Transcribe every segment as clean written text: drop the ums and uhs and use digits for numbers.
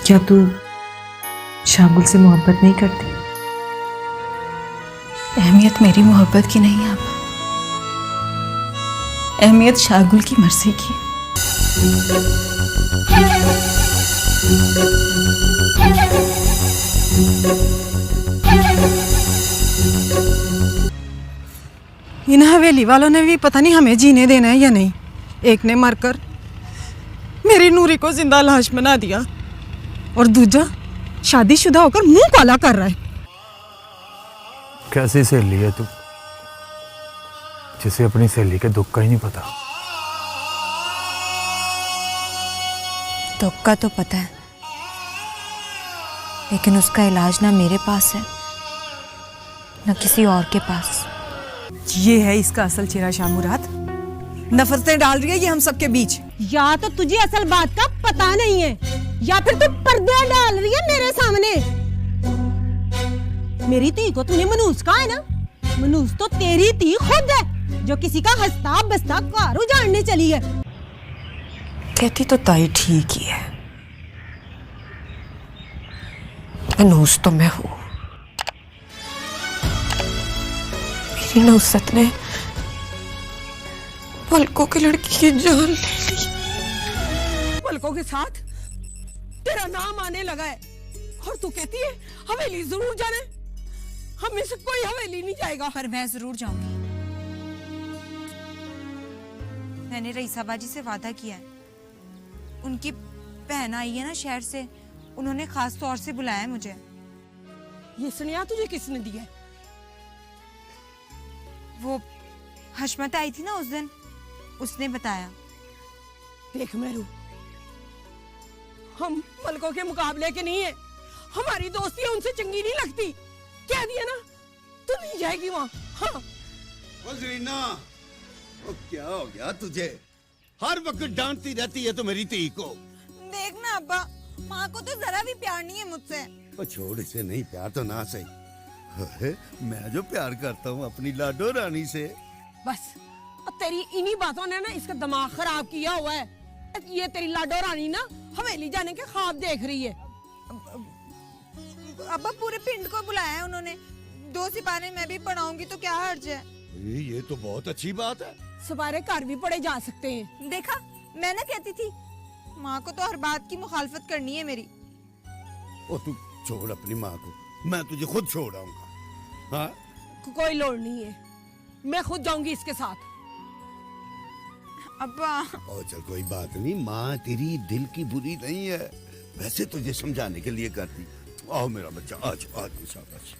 क्या तू शांगुल से मोहब्बत नहीं करती? अहमियत मेरी मोहब्बत की नहीं है अब, अहमियत शार्गुल की मर्जी की है। इन हवेली वालों ने भी पता नहीं हमें जीने देना है या नहीं। एक ने मरकर मेरी नूरी को जिंदा लाश बना दिया और दूजा शादीशुदा होकर मुंह काला कर रहा है। कैसी सहेली है तू जिसे अपनी सहेली के दुख का ही नहीं पता? दुख का तो पता है, लेकिन उसका इलाज ना मेरे पास है न किसी और के पास। ये है इसका असल चेहरा शामुरात। नफरतें डाल रही है ये हम सबके बीच। या तो तुझे असल बात का पता नहीं है या फिर तू पर्दे डाल रही है मेरे सामने। मेरी धी को तूने मनूस कहा है ना, मनूस तो तेरी धी खुद है जो किसी का हंसता बसता घर उजाड़ने चली है। कहती तो ताई ठीक ही है, मनूस तो मैं हूं। मेरी नौसत ने पलकों की लड़की की जान ले ली। पलकों के साथ तेरा नाम आने लगा है और तू कहती है हवेली जरूर जाना है। हम में से कोई हवेली नहीं जाएगा। पर मैं जरूर जाऊंगी। मैंने रईसा बाजी से वादा किया है। उनकी बहन आई है ना शहर से, उन्होंने खास तौर से बुलाया है मुझे। ये सुनिया तुझे किसने दिया है? वो हशमत आई थी ना उस दिन, उसने बताया। देख मेरू, हम पलकों के मुकाबले के नहीं है। हमारी दोस्ती उनसे चंगी नहीं लगती। कह दिया ना, तू नहीं जाएगी वहां। हाँ। रीना, क्या हो गया तुझे? हर वक्त डांटती रहती है तो मेरी धी को। देखना अब्बा, माँ को तो जरा भी प्यार नहीं है मुझसे। वो छोड़, इसे नहीं प्यार तो ना सही। मैं जो प्यार करता हूँ अपनी लाडो रानी से। बस तेरी इन्हीं बातों ने ना इसका दिमाग खराब किया हुआ है। ये तेरी लाडो रानी ना हवेली जाने के ख्वाब देख रही है। अब्बा पूरे पिंड को बुलाया है उन्होंने। 2 सिपारे मैं भी पढ़ाऊंगी तो क्या हर्ज है? ये तो बहुत अच्छी बात है। सिपारे घर भी पढ़े जा सकते हैं। देखा, मैं ना कहती थी माँ को तो हर बात की मुखालफत करनी है मेरी। ओ तू छोड़ अपनी माँ को, मैं तुझे खुद छोड़ आऊंगा। हाँ? कोई लोड़ नहीं है, मैं खुद जाऊंगी इसके साथ। अब्बा ओ चल कोई बात नहीं, माँ तेरी दिल की बुरी नहीं है, वैसे तुझे समझाने के लिए करती। आओ मेरा बच्चा, आज आज शाबाश।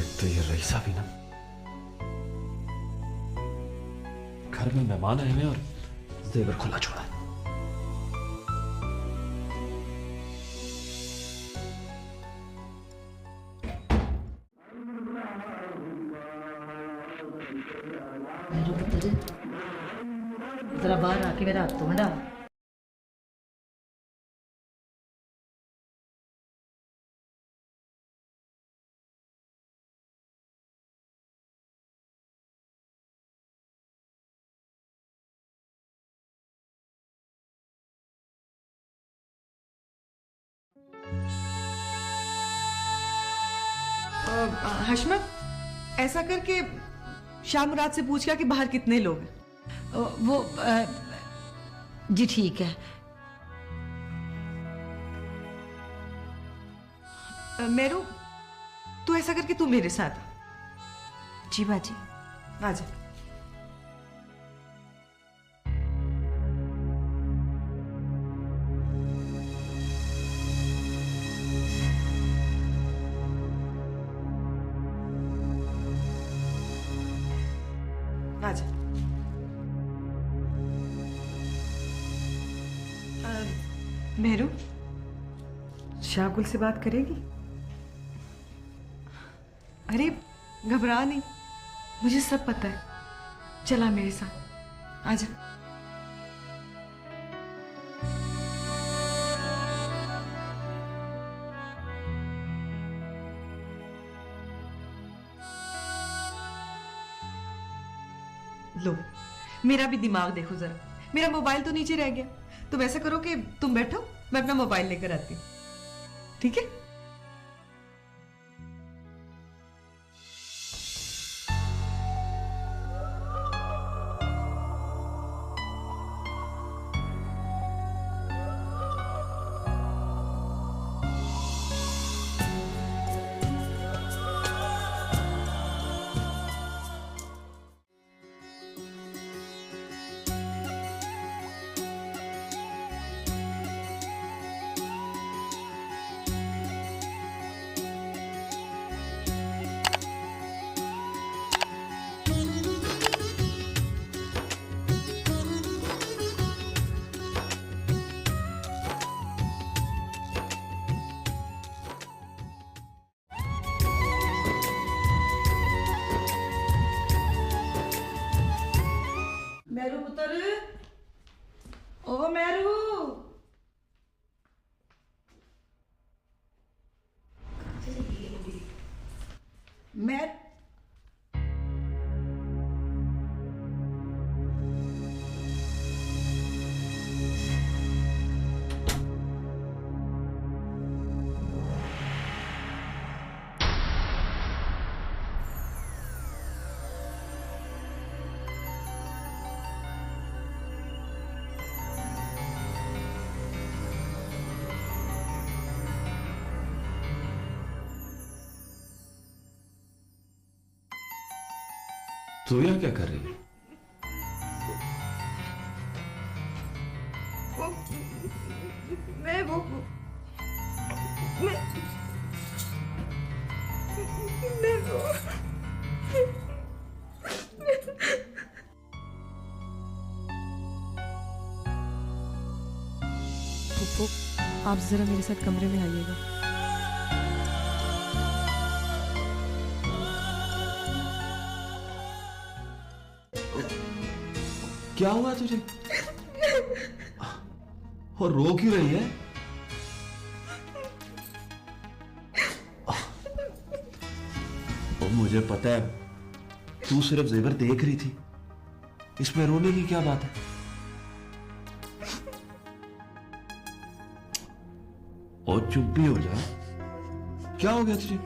एक तो ये रईसा भी ना, घर में मेहमान आए हुए और जेवर खुला छोड़ा है। जरा बाहर आके मेरा हाथ तो हटा। हशमत, ऐसा करके शाह मुराद से पूछ क्या कि बाहर कितने लोग हैं। वो जी ठीक है। मेरू, तू ऐसा करके तू मेरे साथ आ। जी बाजी। आजा। आजा। मेरू, शाहगुल से बात करेगी? अरे घबरा नहीं, मुझे सब पता है। चला मेरे साथ, आजा। लो, मेरा भी दिमाग देखो जरा, मेरा मोबाइल तो नीचे रह गया। तुम ऐसा करो कि तुम बैठो, मैं अपना मोबाइल लेकर आती हूँ, ठीक है? मेरू पुत्र, ओ मेरू। मैं तू यहाँ क्या कर रही है? फुप्पो, आप जरा मेरे साथ कमरे में आइएगा। क्या हुआ तुझे? और रो क्यों रही है? और मुझे पता है तू सिर्फ जेवर देख रही थी, इसमें रोने की क्या बात है? और चुप भी हो जा। क्या हो गया तुझे?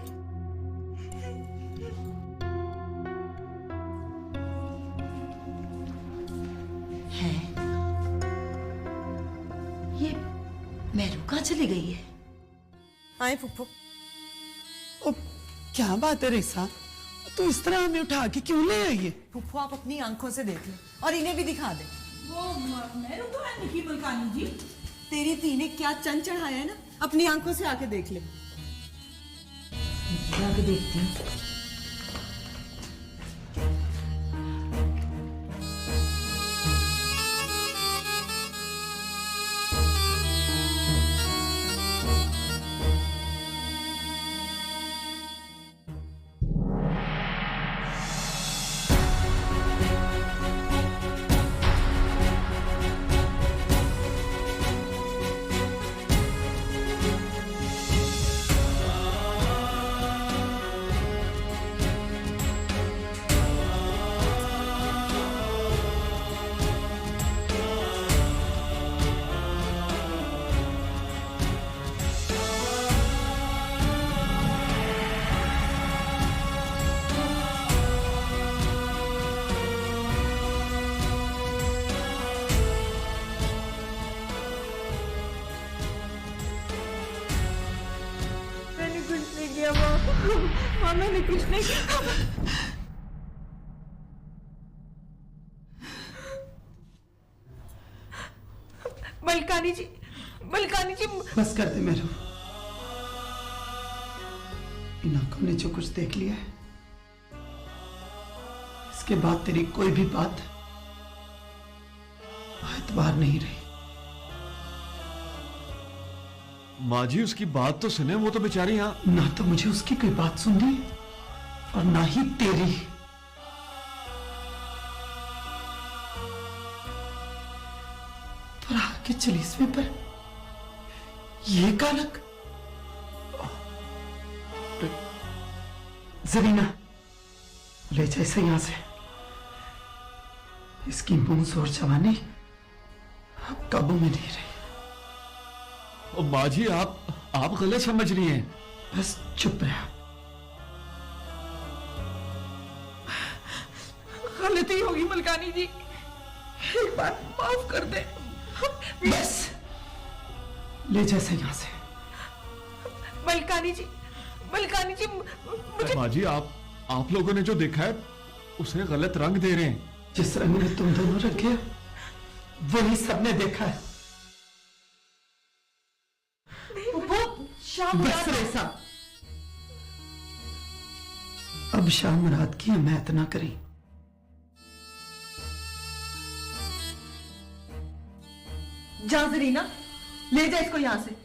है ये मेरू कहाँ चली गई है? आए फुप्पो। ओ, क्या बात है रेसा, तू इस तरह हमें उठा के क्यों ले आई है? फुफ्फो, आप अपनी आंखों से देख लो और इन्हें भी दिखा दे। वो मेरू तो है निकी मलकानी जी। तेरी धी ने क्या चंद चढ़ाया है ना, अपनी आंखों से आके देख ले। जाके देखती हूँ। माँ मैंने कुछ नहीं किया। मलकानी जी, मलकानी जी। बस कर दे मेरू। इन आंखों ने जो कुछ देख लिया है, इसके बाद तेरी कोई भी बात एतबार नहीं रही। माँ जी उसकी बात तो सुने, वो तो बेचारी यहाँ। ना तो मुझे उसकी कोई बात सुननी और ना ही तेरी। पर आगे चली इसमें पर ये कालक। जरीना ले जा इसे यहां से। इसकी मुंह जोर जवानी अब काबू में नहीं रही। ओ माँ जी आप गलत समझ रही हैं। बस चुप रहा। गलती होगी मलकानी जी, एक बार माफ कर दे। बस ले जा इसे यहां से। मलकानी जी, मलकानी जी, मुझे माँ जी आप लोगों ने जो देखा है उसे गलत रंग दे रहे हैं। जिस रंग में तुम दोनों रखे वही सबने देखा है। बस रेसा, अब शाह मुराद की हमायत ना करी। जा जरीना, ले जा इसको यहाँ से।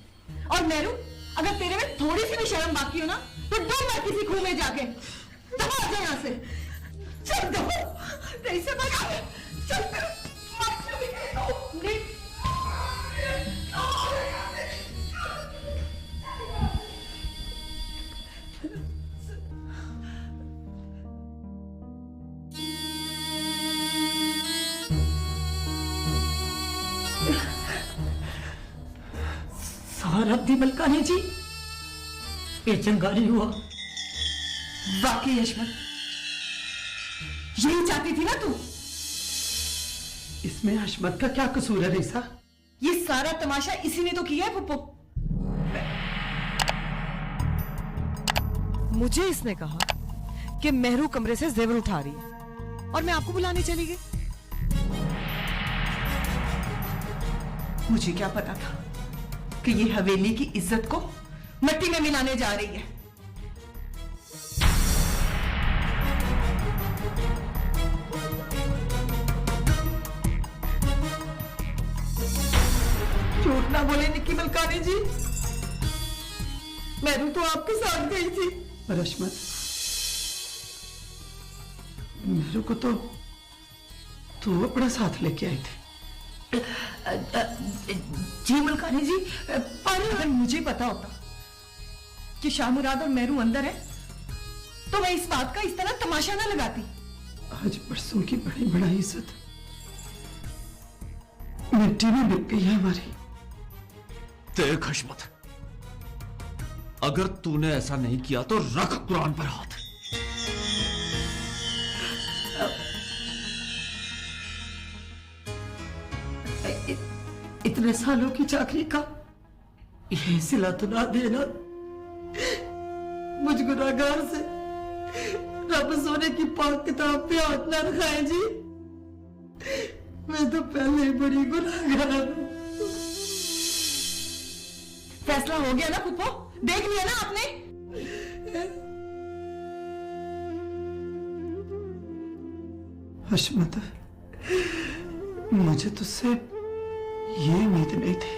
और मेरू, अगर तेरे में थोड़ी सी भी शर्म बाकी हो ना तो डूब मत किसी खूह में जाके। दबा जा यहाँ से। चल दबो, नहीं से बचा। चल नहीं। सौरभ दी मलकानी जी, ये चंगारी हुआ। वाकई यशवंत, यही चाहती थी ना तू? इसमें हशमत का क्या कसूर है रेसा? ये सारा तमाशा इसी ने तो किया है पुप्पो। मुझे इसने कहा कि मेहरू कमरे से जेवर उठा रही है और मैं आपको बुलाने चली गई। मुझे क्या पता था कि ये हवेली की इज्जत को मिट्टी में मिलाने जा रही है। झूठ ना बोले निक्की मलकानी जी, मेरू तो आपके साथ गई थी। पर हशमत, मेरे को तो तू अपना साथ लेके आई थी। जी मलकानी जी, पर अगर मुझे पता होता कि शाह मुराद और मेरू अंदर है तो मैं इस बात का इस तरह तमाशा ना लगाती। आज परसों की बड़ी बड़ी इज्जत मिट्टी में मिल गई है हमारी। देख हशमत, अगर तूने ऐसा नहीं किया तो रख कुरान पर हाथ। इतने सालों की चाकरी का यह सिला तो ना देना। मुझ गुनाहगार से रब सोने की पाक किताब पे हाथ ना रखाए जी। मैं तो पहले ही बड़ी गुनाहगार हूं। फैसला हो गया ना पुप्पो, देख लिया ना आपने। हशमत, मुझे तुझसे ये उम्मीद नहीं थी।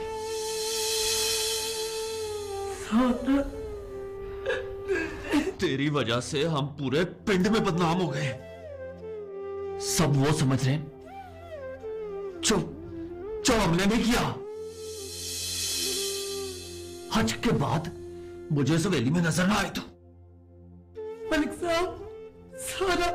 तेरी वजह से हम पूरे पिंड में बदनाम हो गए। सब वो समझ रहे हैं जो हमने नहीं किया। हज के बाद मुझे इस हवेली में नजर ना आए तो। मलिक साहब, सारा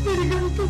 मेरी गल तो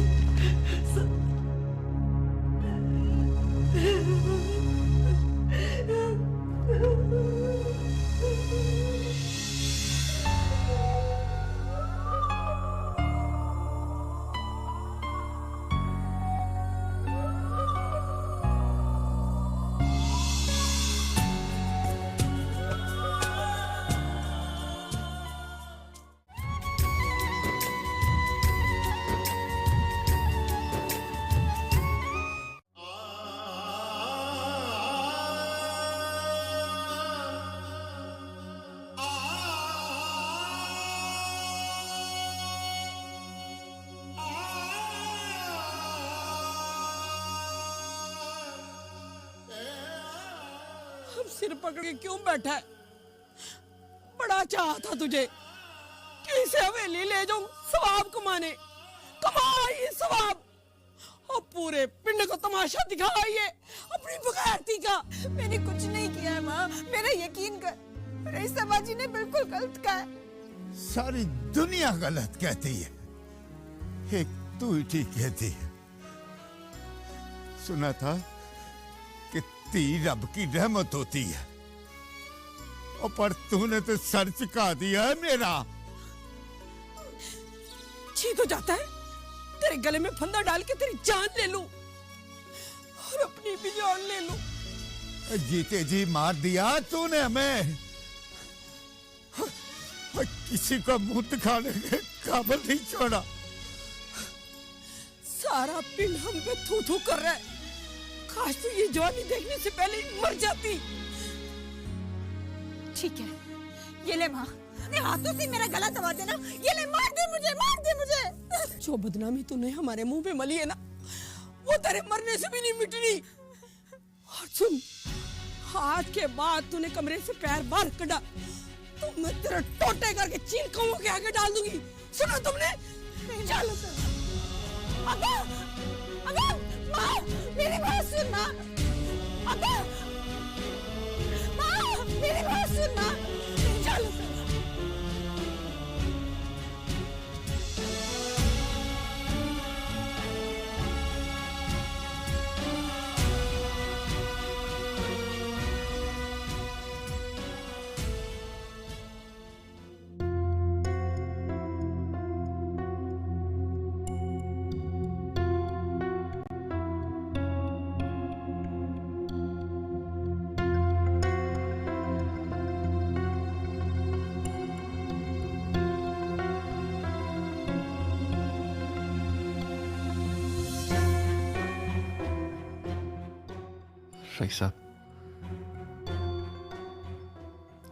अब सिर पकड़ के क्यों बैठा है? बड़ा चाह था तुझे कि इसे हवेली ले जाऊं सवाब कमाने। कमा ये सवाब और पूरे पिंड को तमाशा दिखाइए अपनी बगैरती का। मैंने कुछ नहीं किया है माँ, मेरा यकीन कर। रईसा बाजी ने बिल्कुल गलत कहा है। सारी दुनिया गलत कहती है, एक तू ही ठीक कहती है। सुना था कि तीर रब की रहमत होती है, और पर तूने तो सर चुका दिया है मेरा। जी तो जाता है तेरे गले में फंदा डाल के तेरी जान ले लूं और अपनी भी जान ले लूं। जीते जी मार दिया तूने हमें, किसी का मुंह दिखाने के काबिल नहीं छोड़ा। सारा पिंड हम पे थू थू कर रहा है। काश तू ये जवानी देखने से पहले ही मर जाती। ठीक है, ये ले माँ, अपने हाथों से मेरा गला दबा देना। ये ले, मार दे मुझे, मार दे मुझे। जो बदनामी तूने हमारे मुंह पे मली है ना, वो तेरे मरने से भी नहीं मिटनी। और सुन, आज के बाद तूने कमरे से पैर बाहर कड़ा तो मैं तेरा टोटे करके चीन कौओं के आगे डाल दूंगी। सुना तुमने? चलो अबे, अबे, माँ, मेरी बात सुन माँ। अबे, माँ, मेरी बात सुन माँ। चलो रईसा,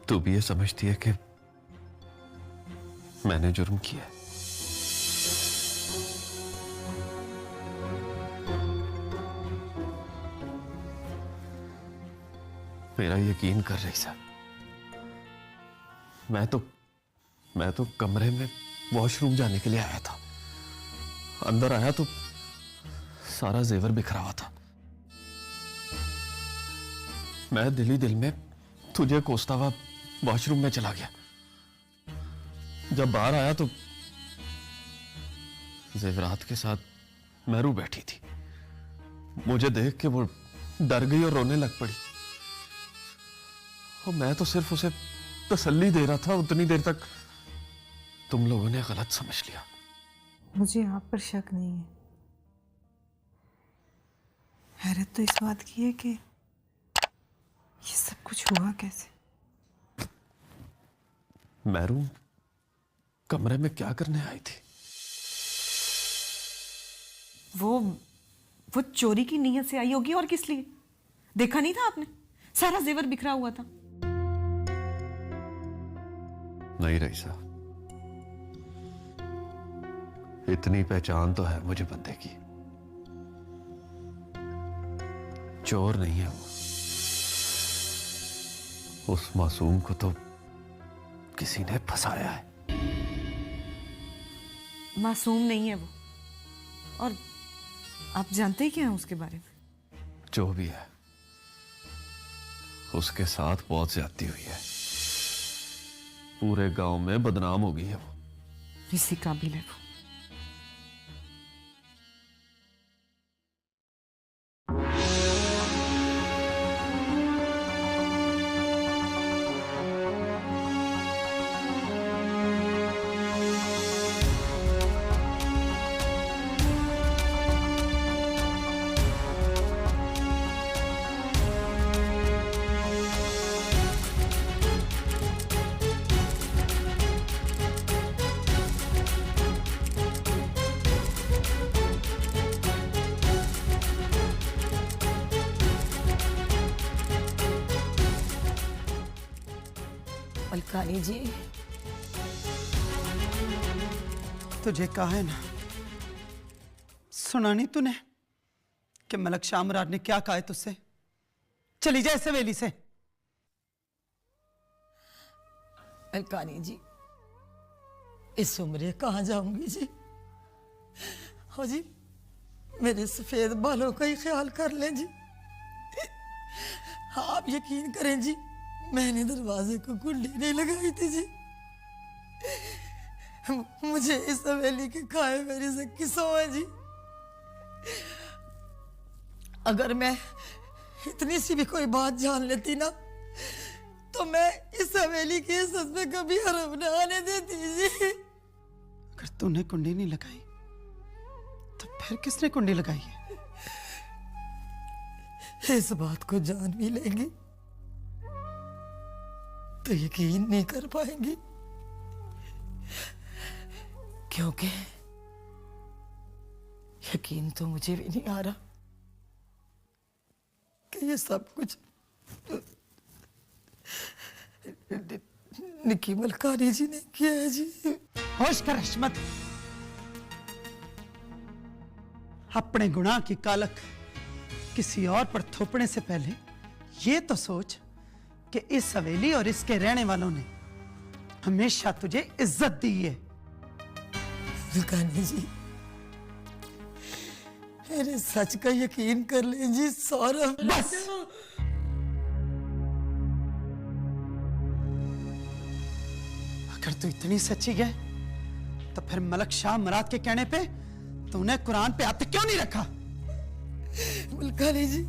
तू भी ये समझती है कि मैंने जुर्म किया है? मेरा यकीन कर रईसा, मैं तो कमरे में वॉशरूम जाने के लिए आया था। अंदर आया तो सारा जेवर बिखरा हुआ था। मैं दिल ही दिल में तुझे कोसता हुआ वॉशरूम में चला गया। जब बाहर आया तो जेवरात के साथ मेहरू बैठी थी। मुझे देख के वो डर गई और रोने लग पड़ी। और मैं तो सिर्फ उसे तसल्ली दे रहा था। उतनी देर तक तुम लोगों ने गलत समझ लिया। मुझे आप पर शक नहीं है। हैरत तो इस बात की है कि ये सब कुछ हुआ कैसे। मेहरू कमरे में क्या करने आई थी? वो चोरी की नीयत से आई होगी, और किस लिए? देखा नहीं था आपने? सारा जेवर बिखरा हुआ था। नहीं रईसा, इतनी पहचान तो है मुझे बंदे की। चोर नहीं है वो। उस मासूम को तो किसी ने फंसाया है। मासूम नहीं है वो, और आप जानते क्या हैं उसके बारे में? जो भी है, उसके साथ बहुत ज्यादती हुई है। पूरे गांव में बदनाम हो गई है वो। इसी काबिल है वो। अलकानी जी, तुझे कहा है ना, सुना नहीं तूने कि मलक शामराज ने क्या कहा है तुझसे? चली जा इस हवेली से, अलकानी जी, इस उम्र कहाँ जाऊंगी जी। हाँ जी, मेरे सफेद बालों का ही ख्याल कर लें जी। हाँ, आप यकीन करें जी, मैंने दरवाजे को कुंडी नहीं लगाई थी जी। मुझे इस हवेली के खाए मेरी से किसों है जी। अगर मैं इतनी सी भी कोई बात जान लेती ना, तो मैं इस हवेली की इज्जत में कभी हरम न आने देती जी। अगर तूने कुंडी नहीं लगाई तो फिर किसने कुंडी लगाई है? इस बात को जान भी लेंगी तो यकीन नहीं कर पाएंगी, क्योंकि यकीन तो मुझे भी नहीं आ रहा कि ये सब कुछ निकी मलकानी जी ने किया है जी। होश कर हशमत, अपने गुनाह की कालक किसी और पर थोपने से पहले ये तो सोच कि इस हवेली और इसके रहने वालों ने हमेशा तुझे इज्जत दी है। मलकानी जी, मेरे सच का यकीन कर लें जी। सौरभ, बस अगर तू इतनी सच्ची है तो फिर मलक शाह मराद के कहने पे तूने कुरान पे हाथ क्यों नहीं रखा? मलकानी जी,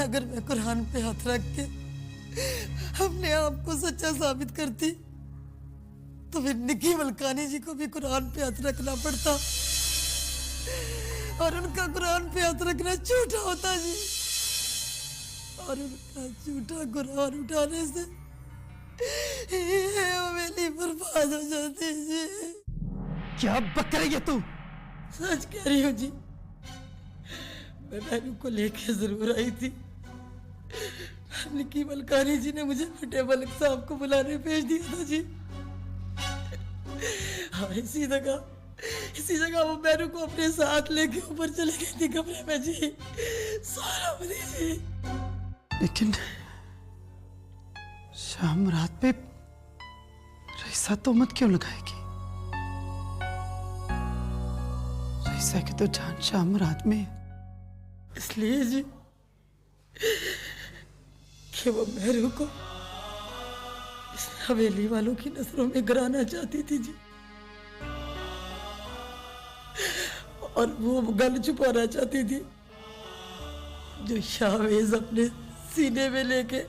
अगर मैं कुरान पे हाथ रख के अपने आप को सच्चा साबित करती तो फिर निकी मलकानी जी को भी कुरान पे हाथ रखना पड़ता, और उनका कुरान पे हाथ रखना झूठा होता जी। और उनका झूठा कुरान उठाने से ये हवेली बर्बाद हो जाती जी। क्या बक रही है तू? सच कह रही हूँ जी, मैं बहनों को लेके जरूर आई थी। निकी मलकानी जी ने मुझे फटे मलिक साहब को बुलाने भेज दिया था जी। हाँ, इसी जगह वो बहनों को अपने साथ लेके ऊपर चले गई थी कमरे में जी। सारा बनी जी। लेकिन शाह मुराद पे रईसा तोहमत क्यों लगाएगी? रईसा की तो जान शाह मुराद में है। इसलिए जी कि वो मेहरू को इस हवेली वालों की नजरों में गिराना चाहती थी जी, और वो गल छुपाना चाहती थी जो शाहवेज अपने सीने में लेके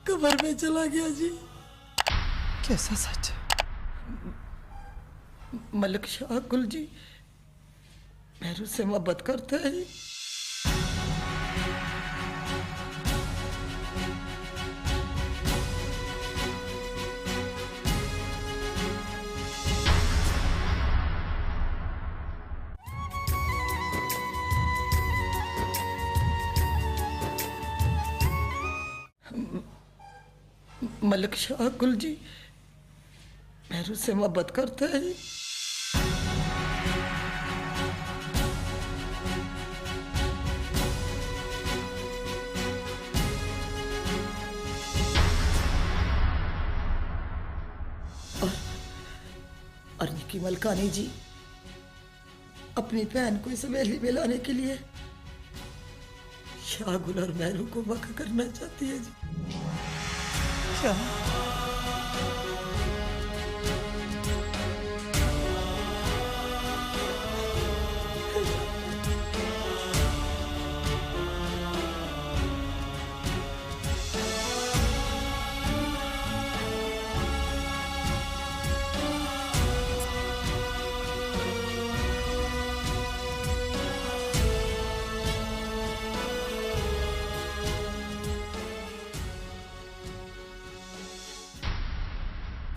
कब्र में चला गया जी। कैसा सच? मलिक शाह कुल जी मेहरू से मोहब्बत करता है जी। मलिक शाह कुल जी मेहरू से मोहब्बत करता है जी। और निकी मलकानी जी अपनी बहन को इस हवेली में लाने के लिए शाहगुल और मेहरू को वक्फ करना चाहती है जी। क्या?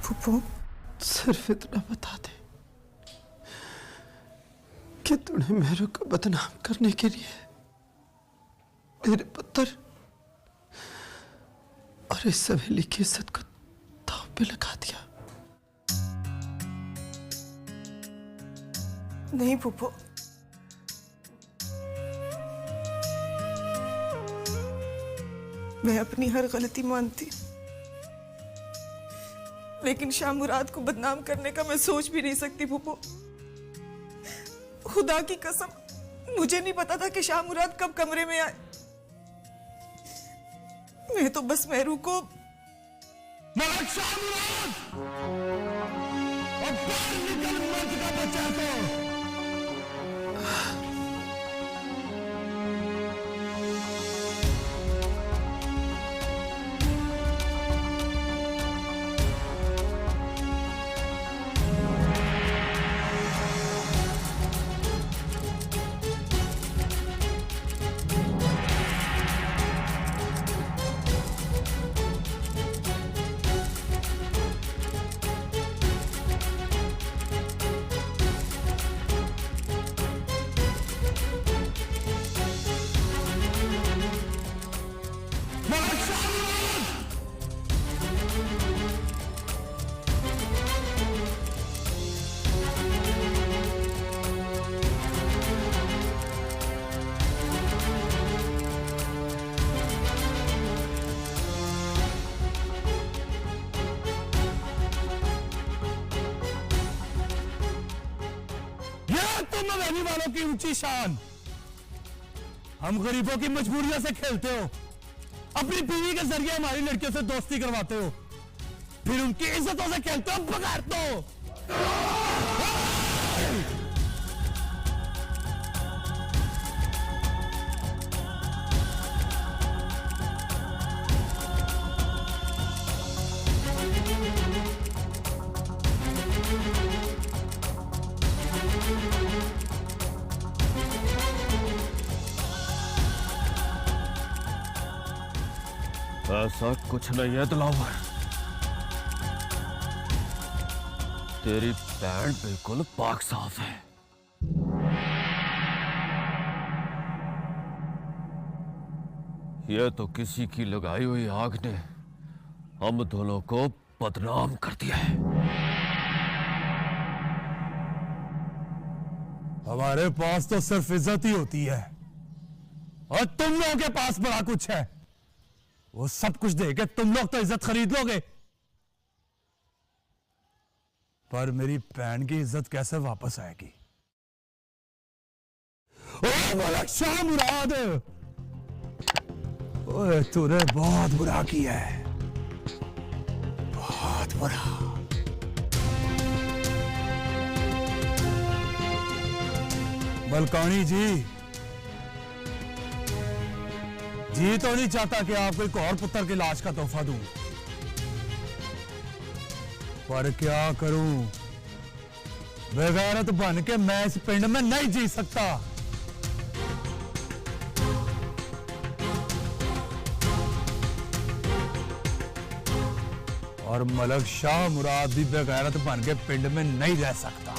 फूफू, सिर्फ इतना बता दे कि तूने मेहरू को बदनाम करने के लिए मेरे पुत्र और इस हवेली की इज्जत को दांव पे लगा दिया। नहीं फूफो, मैं अपनी हर गलती मानती, लेकिन शाह मुराद को बदनाम करने का मैं सोच भी नहीं सकती फूफो। खुदा की कसम, मुझे नहीं पता था कि शाह मुराद कब कमरे में आए। मैं तो बस मेहरू को मलक शाह मुराद और बाहर निकल मर्द का बच्चा को। तुम रहने वालों की ऊंची शान। हम गरीबों की मजबूरियों से खेलते हो, अपनी बीवी के जरिए हमारी लड़कियों से दोस्ती करवाते हो, फिर उनकी इज्जतों से खेलते हो, बिगाड़ते हो। ऐसा कुछ नहीं है दिलावर, तेरी पैंट बिल्कुल पाक साफ है। यह तो किसी की लगाई हुई आग ने हम दोनों को बदनाम कर दिया है। हमारे पास तो सिर्फ इज्जत ही होती है और तुम लोगों के पास बड़ा कुछ है। वो सब कुछ देके तुम लोग तो इज्जत खरीद लोगे, पर मेरी बहन की इज्जत कैसे वापस आएगी? ओ मलक शाह मुराद, ओए तूने बहुत बुरा किया है, बहुत बुरा। मलकानी जी तो नहीं चाहता कि आपको एक और पुत्र की लाश का तोहफा दूं, पर क्या करूं, बेगैरत बन के मैं इस पिंड में नहीं जी सकता। और मलक शाह मुराद भी बेगैरत बन के पिंड में नहीं रह सकता।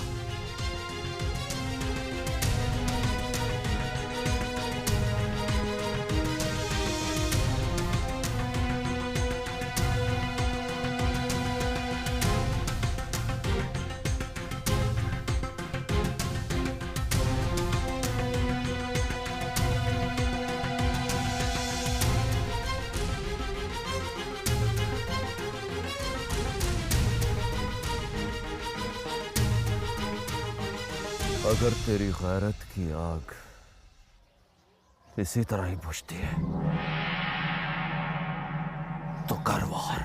अगर तेरी गैरत की आग इसी तरह ही बुझती है तो कर वार।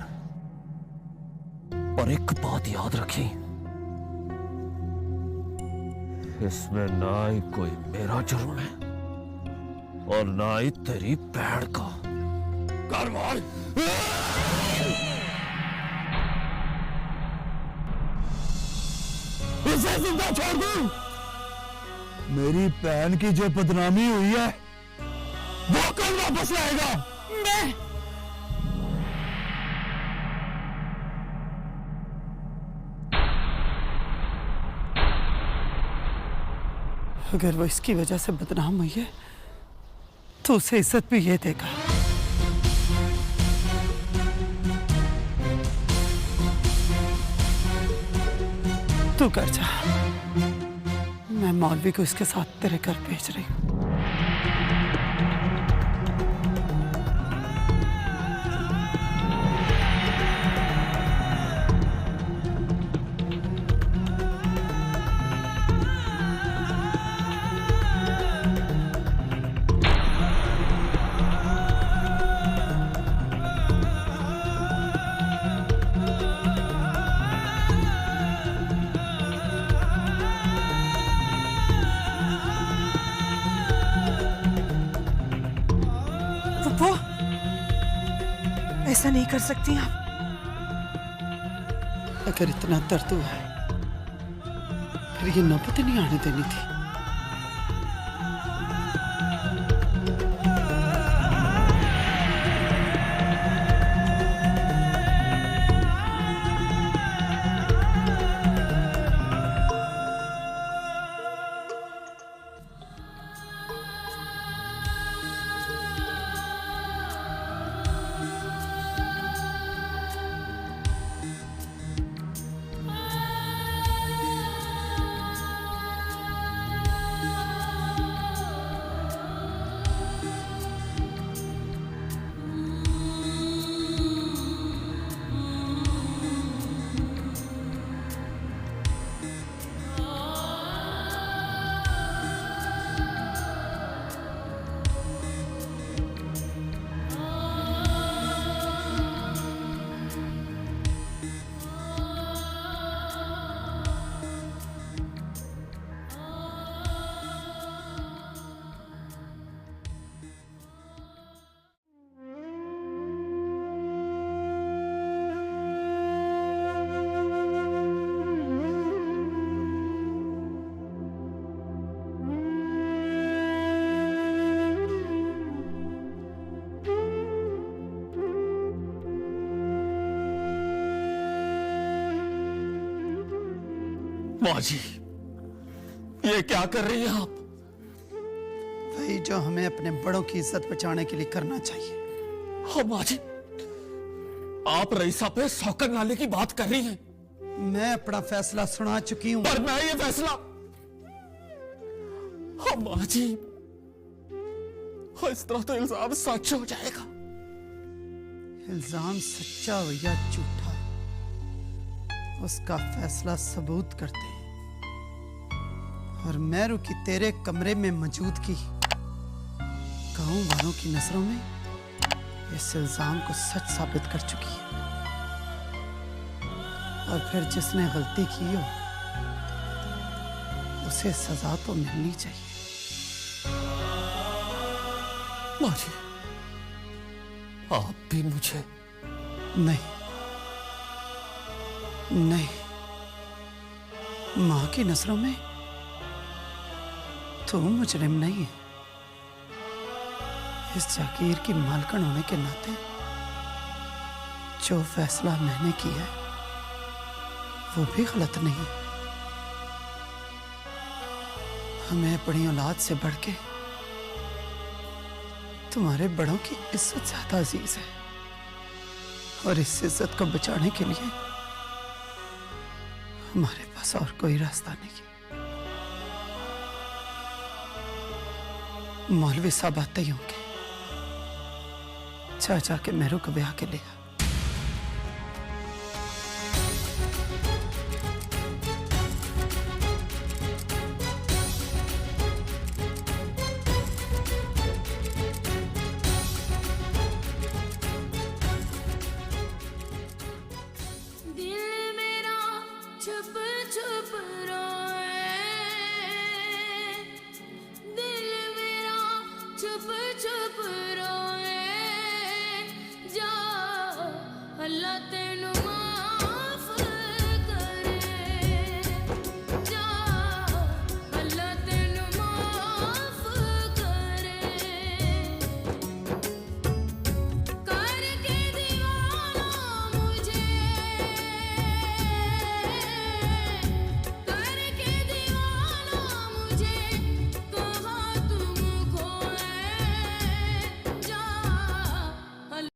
और एक बात याद रखी, इसमें ना ही कोई मेरा जुर्म है और ना ही तेरी बहन का। कर वार। इसे जिंदा छोड़ दूं? मेरी बहन की जो बदनामी हुई है वो कल वापस आएगा। अगर वो इसकी वजह से बदनाम हुई है तो उसे इज्जत भी ये देगा। तू कर जा, मैं मौलवी को इसके साथ तेरे घर भेज रही हूँ। फुप्पो, ऐसा नहीं कर सकती आप। अगर इतना दर्द हुआ है फिर ये नौबत नहीं आने देनी थी। माँ जी, ये क्या कर रही हैं आप? वही जो हमें अपने बड़ों की इज्जत बचाने के लिए करना चाहिए। हाँ माँ जी, आप रईसा पे सौकन नाले की बात कर रही हैं। मैं अपना फैसला सुना चुकी हूँ। पर मैं ये फैसला, हाँ माँ जी, हाँ इस तरह तो इल्जाम सच हो जाएगा। इल्जाम सच्चा हो या झूठा, उसका फैसला सबूत करते हैं। और मैरू की तेरे कमरे में मौजूदगी गांव वालों की नजरों में इस इल्जाम को सच साबित कर चुकी है। और फिर जिसने गलती की हो उसे सजा तो मिलनी चाहिए। माँ जी, आप भी मुझे नहीं, नहीं, मां की नजरों में तू मुजरिम नहीं है। इस जागीर की मालकन होने के नाते जो फैसला मैंने किया है वो भी गलत नहीं है। हमें अपनी औलाद से बढ़ के तुम्हारे बड़ों की इज्जत ज्यादा अजीज है। और इस इज्जत को बचाने के लिए हमारे पास और कोई रास्ता नहीं। मौलवी साहब आते ही होंगे। जा जाके मेरू को ब्याह के लिया।